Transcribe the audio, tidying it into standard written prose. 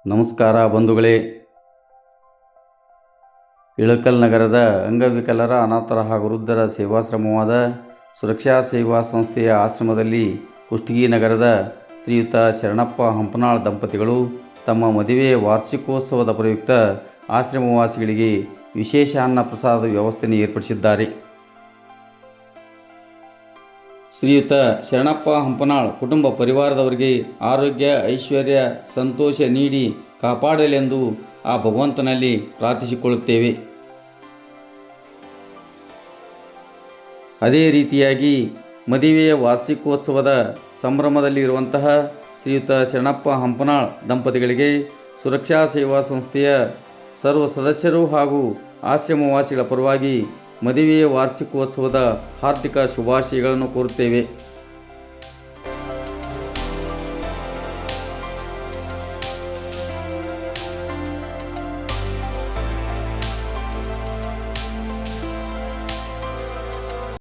ನಮಸ್ಕಾರ ಬಂಧುಗಳೇ. ಇಳಕಲ್ ನಗರದ ಅಂಗವಿಕಲರ, ಅನಾಥರ ಹಾಗೂ ವೃದ್ಧರ ಸೇವಾಶ್ರಮವಾದ ಸುರಕ್ಷಾ ಸೇವಾ ಸಂಸ್ಥೆಯ ಆಶ್ರಮದಲ್ಲಿ ಕುಷ್ಟಗಿ ನಗರದ ಶ್ರೀಯುತ ಶರಣಪ್ಪ ಹಂಪನಾಳ್ ದಂಪತಿಗಳು ತಮ್ಮ ಮದುವೆಯ ವಾರ್ಷಿಕೋತ್ಸವದ ಪ್ರಯುಕ್ತ ಆಶ್ರಮವಾಸಿಗಳಿಗೆ ವಿಶೇಷ ಅನ್ನ ಪ್ರಸಾದ ವ್ಯವಸ್ಥೆಯನ್ನು ಏರ್ಪಡಿಸಿದ್ದಾರೆ. ಶ್ರೀಯುತ ಶರಣಪ್ಪ ಹಂಪನಾಳ್ ಕುಟುಂಬ ಪರಿವಾರದವರಿಗೆ ಆರೋಗ್ಯ, ಐಶ್ವರ್ಯ, ಸಂತೋಷ ನೀಡಿ ಕಾಪಾಡಲೆಂದು ಆ ಭಗವಂತನಲ್ಲಿ ಪ್ರಾರ್ಥಿಸಿಕೊಳ್ಳುತ್ತೇವೆ. ಅದೇ ರೀತಿಯಾಗಿ ಮದುವೆಯ ವಾರ್ಷಿಕೋತ್ಸವದ ಸಂಭ್ರಮದಲ್ಲಿರುವಂತಹ ಶ್ರೀಯುತ ಶರಣಪ್ಪ ಹಂಪನಾಳ್ ದಂಪತಿಗಳಿಗೆ ಸುರಕ್ಷಾ ಸೇವಾ ಸಂಸ್ಥೆಯ ಸರ್ವ ಸದಸ್ಯರು ಹಾಗೂ ಆಶ್ರಮವಾಸಿಗಳ ಪರವಾಗಿ ಮದುವೆಯ ವಾರ್ಷಿಕೋತ್ಸವದ ಹಾರ್ದಿಕ ಶುಭಾಶಯಗಳನ್ನು ಕೋರುತ್ತೇವೆ.